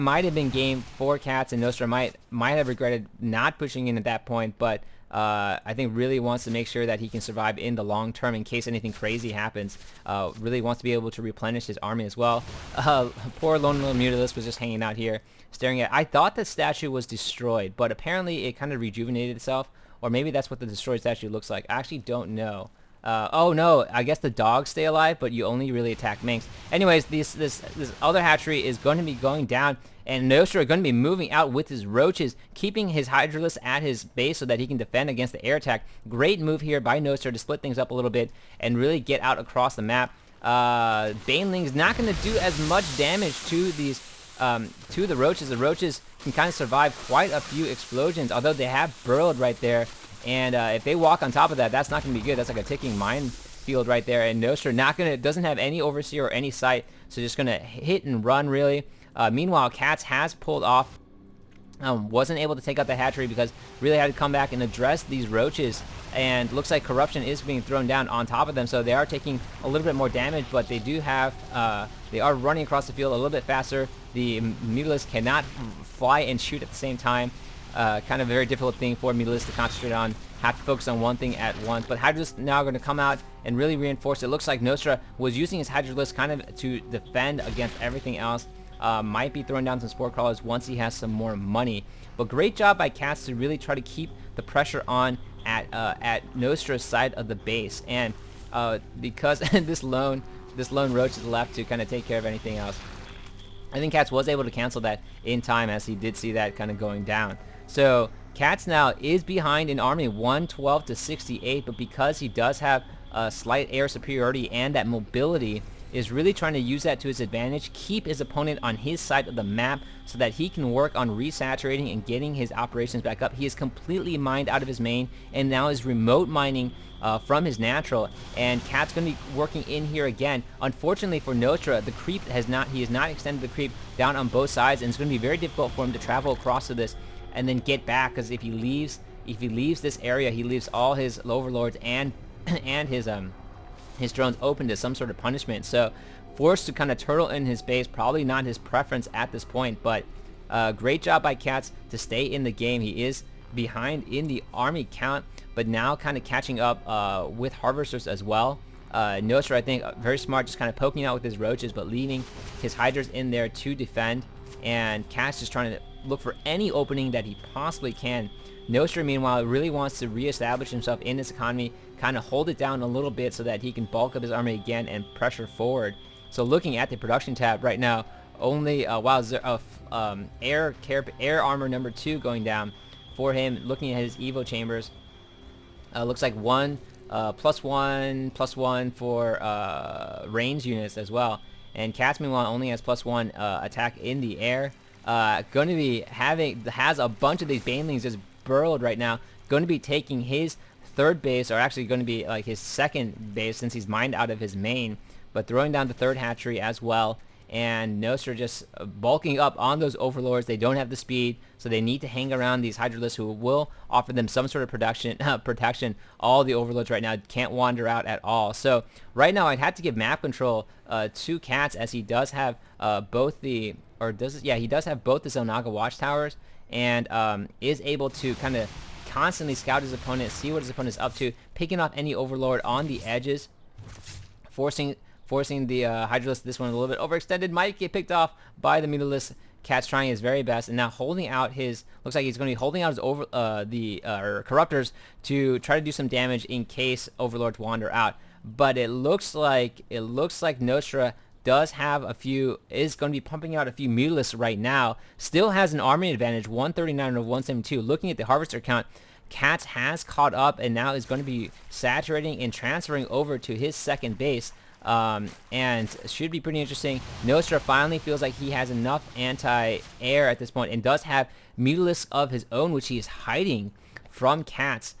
might have been game for Catz, and Nostra might have regretted not pushing in at that point, but I think really wants to make sure that he can survive in the long term in case anything crazy happens. Really wants to be able to replenish his army as well. Poor lone little Mutalisk was just hanging out here staring at. I thought the statue was destroyed, but apparently it kind of rejuvenated itself, or maybe that's what the destroyed statue looks like. I actually don't know. Oh no, I guess the dogs stay alive, but you only really attack minks. Anyways, this other hatchery is going to be going down, and Nostra are going to be moving out with his roaches, keeping his Hydralisk at his base so that he can defend against the air attack. Great move here by Nostra to split things up a little bit and really get out across the map. Baneling's not going to do as much damage to these to the roaches. The roaches can kind of survive quite a few explosions, although they have burrowed right there. And if they walk on top of that, that's not going to be good. That's like a ticking minefield right there. And Nostra doesn't have any overseer or any sight, so just going to hit and run really. Meanwhile, Catz has pulled off, wasn't able to take out the hatchery because really had to come back and address these roaches. And looks like corruption is being thrown down on top of them, so they are taking a little bit more damage, but they do have, they are running across the field a little bit faster. The Mutalisk cannot fly and shoot at the same time. Kind of a very difficult thing for Mutalisk to concentrate on, have to focus on one thing at once. But Hydralisk now going to come out and really reinforce. It looks like Nostra was using his Hydralisk kind of to defend against everything else. Might be throwing down some Spore Crawlers once he has some more money. But great job by Catz to really try to keep the pressure on at Nostra's side of the base. And because this lone roach is left to kind of take care of anything else, I think Catz was able to cancel that in time, as he did see that kind of going down. So Catz now is behind in army 112 to 68, but because he does have a slight air superiority and that mobility, is really trying to use that to his advantage, keep his opponent on his side of the map so that he can work on resaturating and getting his operations back up. He is completely mined out of his main and now is remote mining from his natural, and Catz going to be working in here again. Unfortunately for Nostra, the creep he has not extended the creep down on both sides, and it's going to be very difficult for him to travel across to this and then get back, because if he leaves this area, he leaves all his overlords and his drones open to some sort of punishment. So forced to kind of turtle in his base, probably not his preference at this point, but great job by Catz to stay in the game. He is behind in the army count, but now kind of catching up with harvesters as well. Nostra, I think, very smart, just kind of poking out with his roaches, but leaving his hydras in there to defend, and Catz just trying to look for any opening that he possibly can. Nostra, meanwhile, really wants to reestablish himself in this economy, kind of hold it down a little bit so that he can bulk up his army again and pressure forward. So looking at the production tab right now, only air armor number 2 going down for him. Looking at his Evo chambers, looks like +1/+1 for range units as well. And Catz, meanwhile, only has +1 attack in the air. Going to be has a bunch of these banelings just burrowed right now. Going to be taking his third base, or actually going to be like his second base since he's mined out of his main, but throwing down the third hatchery as well. And Nostra just bulking up on those overlords. They don't have the speed, so they need to hang around these Hydralisks who will offer them some sort of protection. All the overlords right now can't wander out at all. So right now I'd have to give map control to Catz, as he does have he does have both the Zelnaga watchtowers, and is able to kind of constantly scout his opponent, see what his opponent is up to, picking off any overlord on the edges, forcing the Hydralisk, this one a little bit overextended, might get picked off by the Mutalisk. Catz trying his very best, and now holding out his, looks like he's going to be holding out his corruptors to try to do some damage in case overlords wander out. But it looks like Nostra does have is going to be pumping out a few Mutalisks right now. Still has an army advantage, 139 of 172. Looking at the harvester count, Catz has caught up and now is going to be saturating and transferring over to his second base. And should be pretty interesting. Nostra finally feels like he has enough anti-air at this point and does have Mutalisks of his own, which he is hiding from Catz.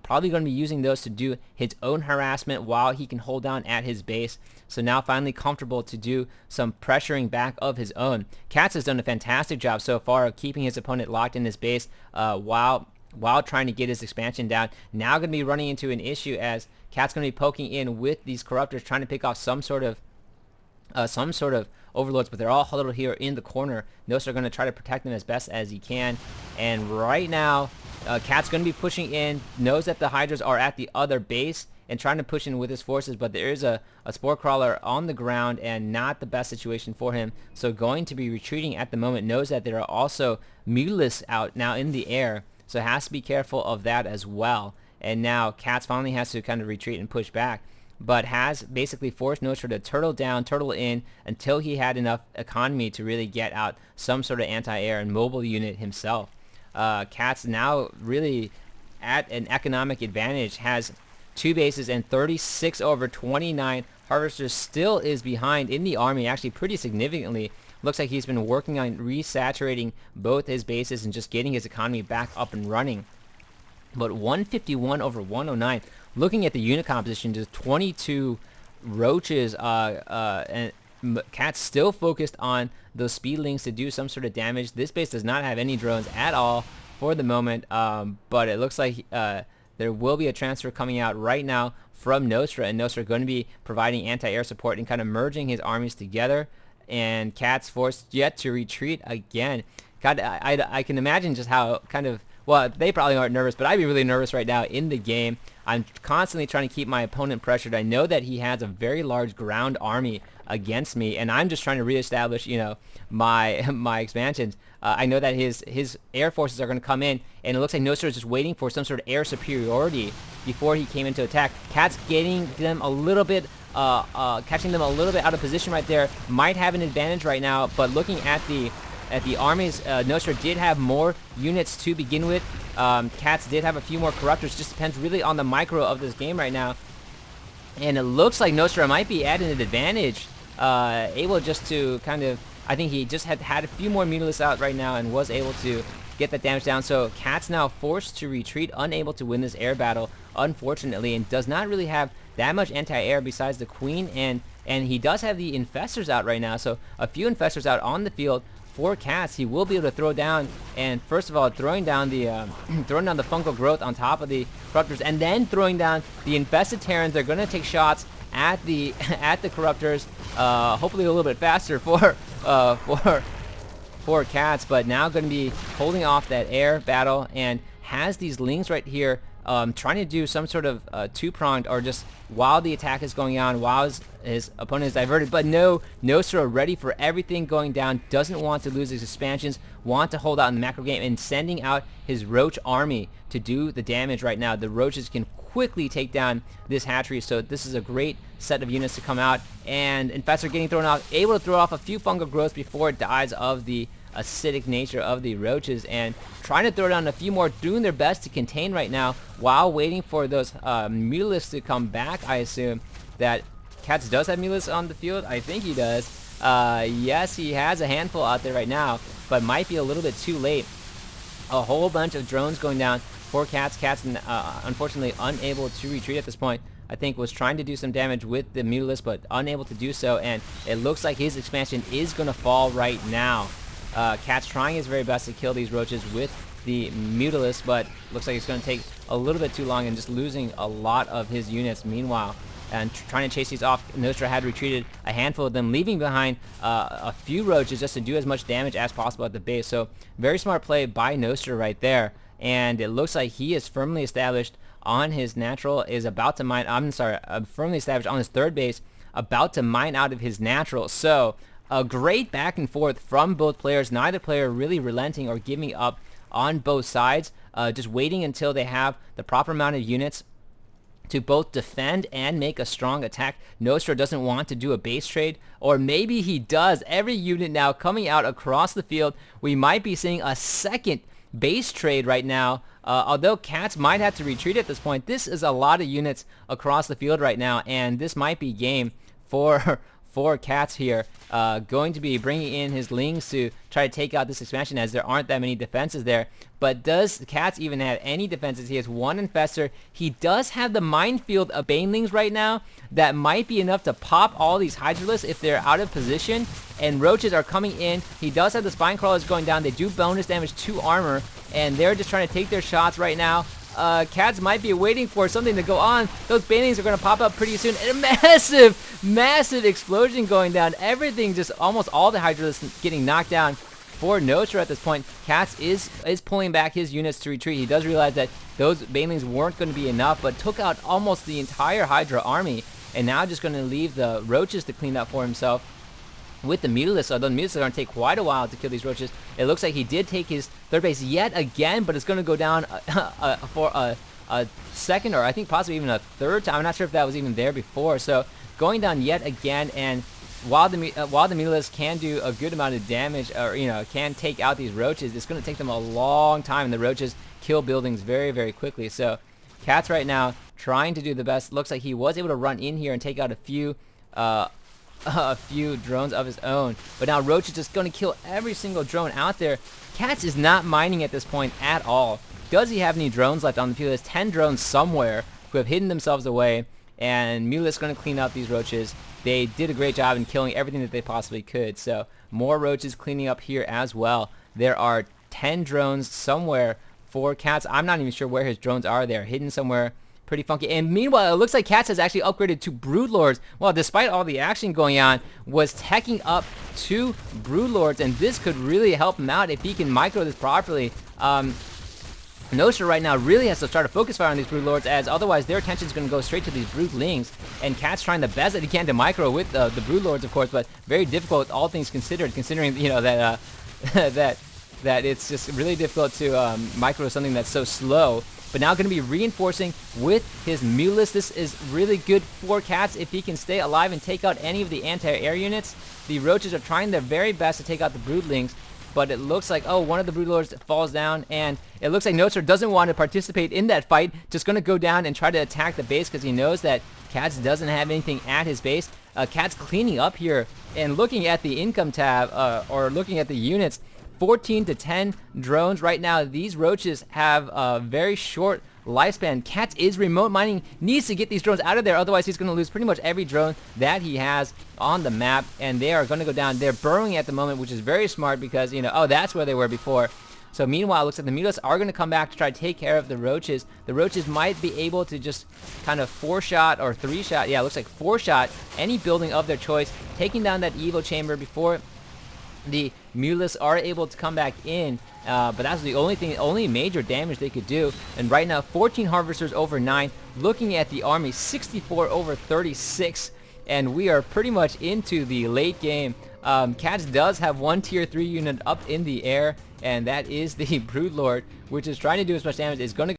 Probably going to be using those to do his own harassment while he can hold down at his base. So now finally comfortable to do some pressuring back of his own. Catz has done a fantastic job so far of keeping his opponent locked in his base while trying to get his expansion down. Now going to be running into an issue as Catz going to be poking in with these corruptors, trying to pick off some sort of some sort of overlords, but they're all huddled here in the corner. Nostra going to try to protect them as best as he can. And right now, Cat's going to be pushing in, knows that the Hydras are at the other base, and trying to push in with his forces, but there is a Spore Crawler on the ground and not the best situation for him. So going to be retreating at the moment, knows that there are also Mutalisks out now in the air, so has to be careful of that as well. And now Catz finally has to kind of retreat and push back, but has basically forced Nostra to turtle down, turtle in, until he had enough economy to really get out some sort of anti-air and mobile unit himself. Catz now really at an economic advantage, has 2 bases and 36 over 29. Harvester still is behind in the army, actually pretty significantly. Looks like he's been working on resaturating both his bases and just getting his economy back up and running. But 151 over 109. Looking at the unit composition, just 22 roaches, and Catz still focused on those speedlings to do some sort of damage. This base does not have any drones at all for the moment, but it looks like there will be a transfer coming out right now from Nostra, and Nostra going to be providing anti-air support and kind of merging his armies together. And Catz forced yet to retreat again. God, I can imagine just how kind of, well, they probably aren't nervous, but I'd be really nervous right now in the game. I'm constantly trying to keep my opponent pressured. I know that he has a very large ground army against me, and I'm just trying to reestablish, you know, my expansions. I know that his air forces are going to come in, and it looks like Nostra is just waiting for some sort of air superiority before he came into attack. Catz getting them a little bit, catching them a little bit out of position right there. Might have an advantage right now, but looking at the armies, Nostra did have more units to begin with. Catz did have a few more corruptors. Just depends really on the micro of this game right now. And it looks like Nostra might be at an advantage, able just to kind of, I think he just had a few more Mutalisks out right now and was able to get that damage down. So Catz now forced to retreat, unable to win this air battle, unfortunately, and does not really have that much anti-air besides the Queen, and he does have the Infestors out right now. So a few Infestors out on the field for Catz. He will be able to throw down, and first of all, throwing down the fungal growth on top of the corruptors, and then throwing down the infested Terrans. They're going to take shots at the corruptors, hopefully a little bit faster for Catz, but now going to be holding off that air battle, and has these lings right here, trying to do some sort of two-pronged, or just while the attack is going on, while his opponent is diverted. But no, Nostra ready for everything going down, doesn't want to lose his expansions, want to hold out in the macro game, and sending out his roach army to do the damage right now. The roaches can quickly take down this hatchery, so this is a great set of units to come out. And Infestor getting thrown out, able to throw off a few fungal growths before it dies of the acidic nature of the roaches, and trying to throw down a few more, doing their best to contain right now while waiting for those Mutalisks to come back. I assume that Catz does have Mutalisks on the field. I think he does. Yes, he has a handful out there right now, but might be a little bit too late. A whole bunch of drones going down for Catz. Catz unfortunately unable to retreat at this point. I think was trying to do some damage with the Mutalisks, but unable to do so, and it looks like his expansion is going to fall right now. Catz trying his very best to kill these roaches with the Mutalisks, but looks like it's going to take a little bit too long, and just losing a lot of his units meanwhile. And trying to chase these off, Nostra had retreated a handful of them, leaving behind a few roaches just to do as much damage as possible at the base. So very smart play by Nostra right there. And it looks like he is firmly established on his natural, is about to mine, firmly established on his third base, about to mine out of his natural. So a great back and forth from both players, neither player really relenting or giving up on both sides, just waiting until they have the proper amount of units to both defend and make a strong attack. Nostra doesn't want to do a base trade, or maybe he does. Every unit now coming out across the field. We might be seeing a second base trade right now, although Catz might have to retreat at this point. This is a lot of units across the field right now, and this might be game for Catz here. Going to be bringing in his lings to try to take out this expansion, as there aren't that many defenses there. But does Catz even have any defenses? He has one infestor. He does have the minefield of banelings right now that might be enough to pop all these hydralisks if they're out of position, and roaches are coming in. He does have the spine crawlers going down. They do bonus damage to armor, and they're just trying to take their shots right now. Catz might be waiting for something to go on. Those banelings are going to pop up pretty soon. And a massive explosion going down. Everything, just almost all the Hydralisks getting knocked down for Nostra at this point. Catz is pulling back his units to retreat. He does realize that those banelings weren't going to be enough, but took out almost the entire Hydra army. And now just going to leave the roaches to clean up for himself with the metalopolis. Although the metalopolis are going to take quite a while to kill these roaches. It looks like he did take his third base yet again, but it's going to go down for a second, or I think possibly even a third time. I'm not sure if that was even there before. So going down yet again, and while the metalopolis can do a good amount of damage, or can take out these roaches, it's going to take them a long time, and the roaches kill buildings very quickly. So Catz right now trying to do the best. Looks like he was able to run in here and take out a few drones of his own, but now Roach is just going to kill every single drone out there. Catz is not mining at this point at all. Does he have any drones left on the field? There's 10 drones somewhere who have hidden themselves away, and Mule is going to clean up these roaches. They did a great job in killing everything that they possibly could, so more roaches cleaning up here as well. There are 10 drones somewhere for Catz. I'm not even sure where his drones are. They're hidden somewhere pretty funky. And meanwhile, it looks like Catz has actually upgraded to Broodlords. Well, despite all the action going on, was teching up 2 Broodlords, and this could really help him out if he can micro this properly. Nostra right now really has to start a focus fire on these Broodlords, as otherwise their attention is going to go straight to these Broodlings, and Catz trying the best that he can to micro with the Broodlords, of course, but very difficult, all things considered, considering that that it's just really difficult to micro something that's so slow. But now going to be reinforcing with his Mulus. This is really good for Catz if he can stay alive and take out any of the anti-air units. The roaches are trying their very best to take out the Broodlings, but it looks like, one of the Broodlords falls down, and it looks like Nostra doesn't want to participate in that fight. Just going to go down and try to attack the base because he knows that Catz doesn't have anything at his base. Catz cleaning up here and looking at the income tab, or looking at the units. 14 to 10 drones right now. These roaches have a very short lifespan. Catz is remote mining, needs to get these drones out of there, otherwise he's going to lose pretty much every drone that he has on the map, and they are going to go down. They're burrowing at the moment, which is very smart because, that's where they were before. So meanwhile, it looks like the Mutas are going to come back to try to take care of the roaches. The roaches might be able to just kind of 4-shot or 3-shot, yeah, it looks like 4-shot any building of their choice, taking down that Evo chamber before the Mulus are able to come back in, but that's the only major damage they could do. And right now, 14 Harvesters over 9. Looking at the army, 64 over 36, and we are pretty much into the late game. Catz does have one tier 3 unit up in the air, and that is the Broodlord, which is trying to do as much damage. Is going to